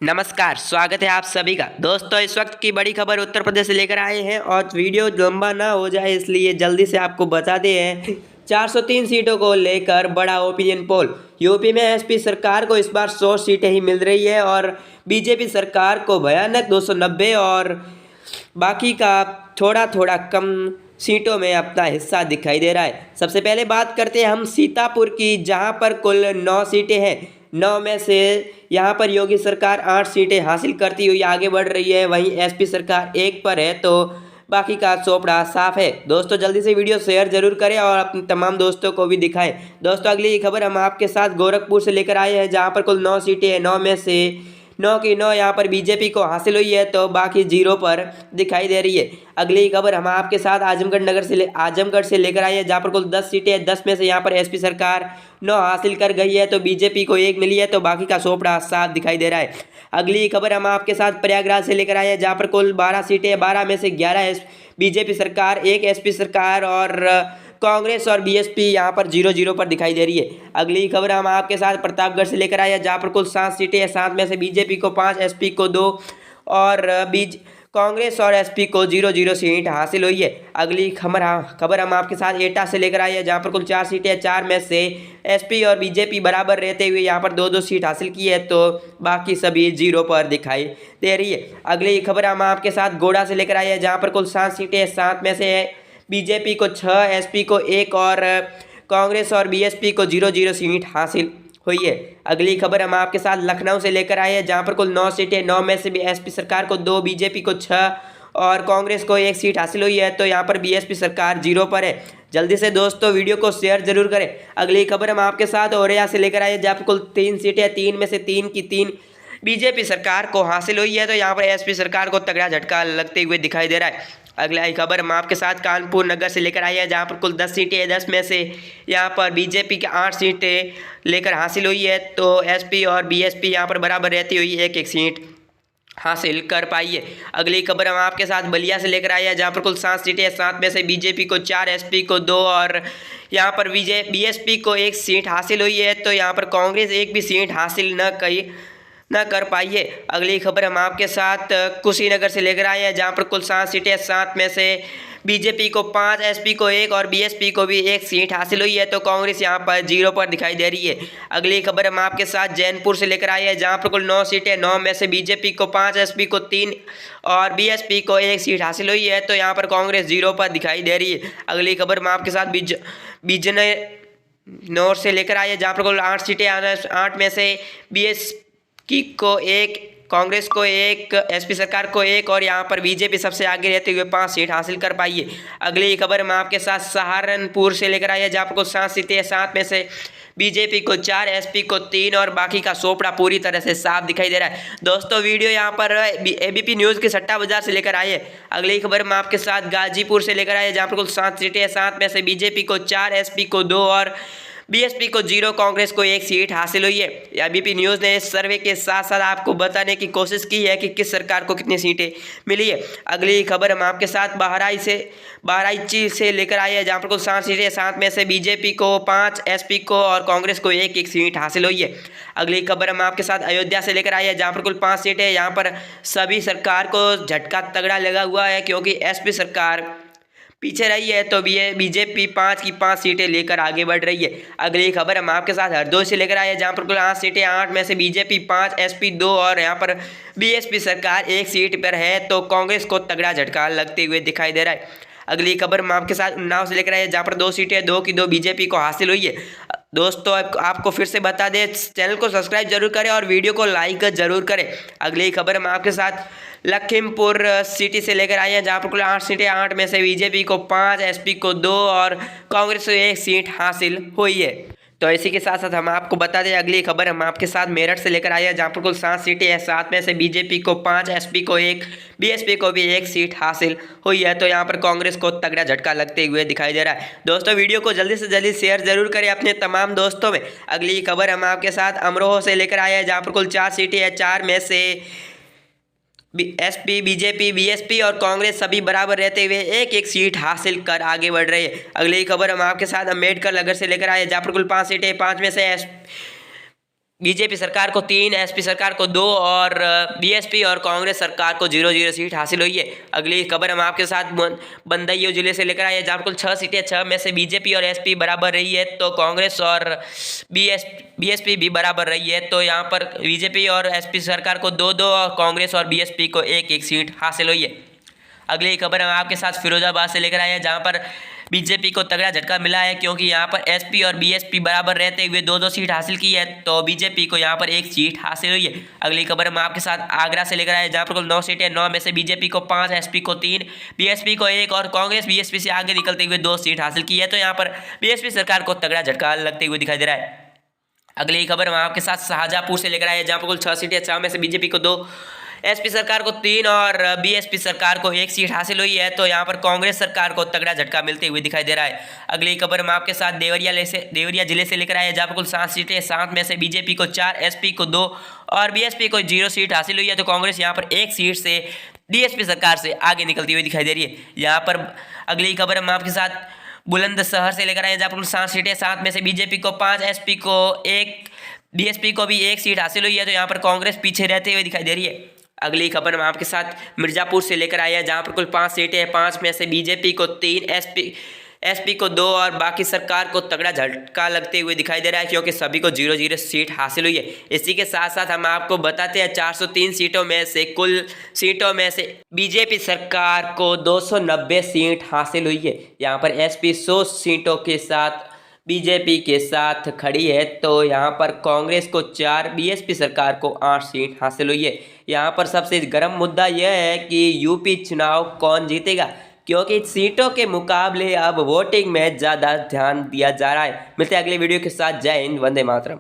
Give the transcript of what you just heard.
नमस्कार, स्वागत है आप सभी का। दोस्तों, इस वक्त की बड़ी खबर उत्तर प्रदेश से लेकर आए हैं और वीडियो लंबा ना हो जाए इसलिए जल्दी से आपको बताते हैं। 403 सीटों को लेकर बड़ा ओपिनियन पोल। यूपी में एसपी सरकार को इस बार 100 सीटें ही मिल रही है और बीजेपी सरकार को भयानक 290 और बाकी का थोड़ा थोड़ा कम सीटों में अपना हिस्सा दिखाई दे रहा है। सबसे पहले बात करते हैं हम सीतापुर की, जहां पर कुल 9 सीटें हैं। 9 में से यहां पर योगी सरकार 8 सीटें हासिल करती हुई आगे बढ़ रही है, वहीं एसपी सरकार 1 पर है, तो बाकी का चोपड़ा साफ है। दोस्तों, जल्दी से वीडियो शेयर जरूर करें और अपने तमाम दोस्तों को भी दिखाएं। दोस्तों, अगली खबर हम आपके साथ गोरखपुर से लेकर आए हैं, जहां पर कुल 9 सीटें हैं। 9 में से 9 की 9 यहाँ पर बीजेपी को हासिल हुई है, तो बाकी 0 पर दिखाई दे रही है। अगली खबर हम आपके साथ आजमगढ़ से लेकर आए हैं, जहाँ पर कुल 10 सीटें हैं। 10 में से यहाँ पर एसपी सरकार 9 हासिल कर गई है, तो बीजेपी को 1 मिली है, तो बाकी का चोपड़ा साफ दिखाई दे रहा है। अगली खबर हम आपके साथ प्रयागराज से लेकर आए हैं, जहाँ पर कुल 12 सीटें हैं। 12 में से 11 बीजेपी सरकार, 1 एसपी सरकार और कांग्रेस और बीएसपी यहाँ पर 0-0 पर दिखाई दे रही है। अगली खबर हम आपके साथ प्रतापगढ़ से लेकर आए हैं, जहाँ पर कुल 7 सीटें हैं। 7 में से बीजेपी को 5, एसपी को 2 और कांग्रेस और एसपी को 0-0 सीट हासिल हुई है। अगली खबर हम आपके साथ एटा से लेकर आए हैं, जहाँ पर कुल 4 सीटें हैं। 4 में से एसपी और बीजेपी बराबर रहते हुए यहाँ पर 2-2 सीट हासिल की है, तो बाकी सभी 0 पर दिखाई दे रही है। अगली खबर हम आपके साथ गोड़ा से लेकर आए हैं, जहाँ पर कुल 7 सीटें हैं। 7 में से बीजेपी को 6, एसपी को 1 और कांग्रेस और बीएसपी को 0-0 सीट हासिल हुई है। अगली खबर हम आपके साथ लखनऊ से लेकर आए हैं, जहां पर कुल 9 सीटें। 9 में से भी एसपी सरकार को 2, बीजेपी को 6 और कांग्रेस को 1 सीट हासिल हुई है, तो यहां पर बीएसपी सरकार 0 पर है। जल्दी से दोस्तों वीडियो को शेयर जरूर करें। अगली खबर हम आपके साथ औरैया से लेकर आए हैं, जहाँ पर कुल 3 सीटें। 3 में से 3 की 3 बीजेपी सरकार को हासिल हुई है, तो यहाँ पर एसपी सरकार को तगड़ा झटका लगते हुए दिखाई दे रहा है। अगला खबर हम आपके साथ कानपुर नगर से लेकर आए हैं, जहाँ पर कुल 10 सीटें हैं। 10 में से यहाँ पर बीजेपी की 8 सीटें लेकर हासिल हुई है, तो एसपी और बीएसपी यहाँ पर बराबर रहती हुई 1-1 सीट हासिल कर पाई है। अगली खबर हम आपके साथ बलिया से लेकर आए हैं, जहाँ पर कुल 7 सीटें हैं। 7 में से बीजेपी को 4, एसपी को 2 और यहाँ पर बीएसपी को 1 सीट हासिल हुई है, तो यहाँ पर कांग्रेस 1 भी सीट हासिल न कर पाई है। अगली खबर हम आपके साथ कुशीनगर से लेकर आए हैं, जहाँ पर कुल 7 सीटें। 7 में से बीजेपी को 5, एसपी को 1 और बीएसपी को भी 1 सीट हासिल हुई है, तो कांग्रेस यहाँ पर 0 पर दिखाई दे रही है। अगली खबर हम आपके साथ जैनपुर से लेकर आए हैं, जहाँ पर कुल 9 सीटें। 9 में से बीजेपी को 5, एसपी को 3 और बीएसपी को 1 सीट हासिल हुई है, तो यहाँ पर कांग्रेस 0 पर दिखाई दे रही है। अगली खबर हम आपके साथ बिजनौर से लेकर आए हैं, जहाँ पर कुल 8 सीटें। 8 में से बीएसपी को 1, कांग्रेस को 1, एसपी सरकार को 1 और यहाँ पर बीजेपी सबसे आगे रहते हुए 5 सीट हासिल कर पाई है। अगली खबर हम आपके साथ सहारनपुर से लेकर आए हैं, जहाँ पर कुल 7 सीटें हैं। 7 में से बीजेपी को 4, एसपी को 3 और बाकी का चोपड़ा पूरी तरह से साफ दिखाई दे रहा है। दोस्तों, वीडियो यहाँ पर एबीपी न्यूज़ के सट्टा बाजार से लेकर आए हैं। अगली खबर हम आपके साथ गाजीपुर से लेकर आए हैं, जहाँ पर कुल 7 सीटें हैं। 7 में से बीजेपी को 4, एसपी को 2 और बीएसपी को 0, कांग्रेस को 1 सीट हासिल हुई है। एबीपी न्यूज़ ने इस सर्वे के साथ साथ आपको बताने की कोशिश की है कि किस सरकार को कितनी सीटें मिली है। अगली खबर हम आपके साथ बहराइच से लेकर आए हैं, जहाँ पर कुल 7 सीटें। 7 में से बीजेपी को 5, एसपी को और कांग्रेस को 1-1 सीट हासिल हुई है। अगली खबर हम आपके साथ अयोध्या से लेकर आए हैं, जहाँ पर कुल 5 सीटें। यहाँ पर सभी सरकार को झटका तगड़ा लगा हुआ है, क्योंकि एसपी सरकार पीछे रही है, तो बीजेपी 5 की 5 सीटें लेकर आगे बढ़ रही है। अगली खबर हम आपके साथ हरदोई से लेकर आए हैं, जहाँ पर कुल 8 सीटें। 8 में से बीजेपी 5, एसपी 2 और यहाँ पर बीएसपी सरकार 1 सीट पर है, तो कांग्रेस को तगड़ा झटका लगते हुए दिखाई दे रहा है। अगली खबर हम आपके साथ उन्नाव से लेकर आए हैं, जहाँ पर 2 सीटें। 2 की 2 बीजेपी को हासिल हुई है। दोस्तों, आपको फिर से बता दें, चैनल को सब्सक्राइब जरूर करें और वीडियो को लाइक जरूर करें। अगली खबर हम आपके साथ लखीमपुर सिटी से लेकर आए हैं, जहाँ पर कुल 8 सीटें। 8 में से बीजेपी को 5, एसपी को 2 और कांग्रेस को 1 सीट हासिल हुई है। तो इसी के साथ साथ हम आपको बता दें, अगली खबर हम आपके साथ मेरठ से लेकर आए हैं, जहाँ पर कुल 7 सीटें हैं। 7 में से बीजेपी को 5, एसपी को 1, बीएसपी को भी 1 सीट हासिल हुई है, तो यहाँ पर कांग्रेस को तगड़ा झटका लगते हुए दिखाई दे रहा है। दोस्तों, वीडियो को जल्दी से जल्दी शेयर जरूर करें अपने तमाम दोस्तों में। अगली खबर हम आपके साथ अमरोहा से लेकर आए हैं, जहाँ पर कुल 4 सीटें हैं। 4 में से एसपी, बीजेपी, बीएसपी और कांग्रेस सभी बराबर रहते हुए 1-1 सीट हासिल कर आगे बढ़ रहे हैं। अगली खबर हम आपके साथ अम्बेडकर नगर से लेकर आए, जहाँ पर कुल 5 सीटें। 5 में से बीजेपी सरकार को 3, एसपी सरकार को 2 और बीएसपी और कांग्रेस सरकार को 0-0 सीट हासिल हुई है। अगली खबर हम आपके साथ बदायूं जिले से लेकर आए हैं, जहाँ कुल 6 सीटें, 6 में से बीजेपी और एसपी बराबर रही है, तो कांग्रेस और बीएसपी भी बराबर रही है। तो यहाँ पर बीजेपी और एसपी सरकार को 2-2 और कांग्रेस और बीएसपी को 1-1 सीट हासिल हुई है। अगली खबर हम आपके साथ फिरोजाबाद से लेकर आए हैं, जहाँ पर बीजेपी को तगड़ा झटका मिला है, क्योंकि यहाँ पर एसपी और बीएसपी बराबर रहते हुए 2-2 सीट हासिल की है, तो बीजेपी को यहाँ पर 1 सीट हासिल हुई है। अगली खबर हम आपके साथ आगरा से लेकर आए, जहाँ पर कुल 9 सीटें, 9 में से बीजेपी को 5, एसपी को 3, बीएसपी को 1 और कांग्रेस बीएसपी से आगे निकलते हुए 2 सीट हासिल की है, तो यहाँ पर बीएसपी सरकार को तगड़ा झटका लगते हुए दिखाई दे रहा है। अगली खबर हम आपके साथ शाहजहाँपुर से लेकर आए, जहाँ पर कुल 6 सीटें, 6 में से बीजेपी को 2, एसपी सरकार को 3 और बीएसपी सरकार को 1 सीट हासिल हुई है, तो यहाँ पर कांग्रेस सरकार को तगड़ा झटका मिलते हुए दिखाई दे रहा है। अगली खबर हम आपके साथ देवरिया जिले से लेकर आए हैं, जहाँ पर कुल 7 सीटें, 7 में से बीजेपी को 4, एसपी को 2 और बीएसपी को 0 सीट हासिल हुई है, तो कांग्रेस यहाँ पर 1 सीट से डीएसपी सरकार से आगे निकलती हुई दिखाई दे रही है। यहाँ पर अगली खबर हम आपके साथ बुलंदशहर से लेकर आए हैं, जहाँ पर कुल 7 सीटें, 7 में से बीजेपी को 5, एसपी को 1, डीएसपी को भी 1 सीट हासिल हुई है, तो यहाँ पर कांग्रेस पीछे रहते हुए दिखाई दे रही है। अगली खबर हम आपके साथ मिर्जापुर से लेकर आए हैं, जहाँ पर कुल 5 सीटें हैं, 5 में से बीजेपी को 3, एसपी को 2 और बाकी सरकार को तगड़ा झटका लगते हुए दिखाई दे रहा है, क्योंकि सभी को 0-0 सीट हासिल हुई है। इसी के साथ साथ हम आपको बताते हैं 403 सीटों में से कुल सीटों में से बीजेपी सरकार को 290 सीट हासिल हुई है। यहाँ पर एसपी 100 सीटों के साथ बीजेपी के साथ खड़ी है, तो यहाँ पर कांग्रेस को 4, बीएसपी सरकार को 8 सीट हासिल हुई है। यहाँ पर सबसे गर्म मुद्दा यह है कि यूपी चुनाव कौन जीतेगा, क्योंकि सीटों के मुकाबले अब वोटिंग में ज़्यादा ध्यान दिया जा रहा है। मिलते हैं अगले वीडियो के साथ। जय हिंद, वंदे मातरम।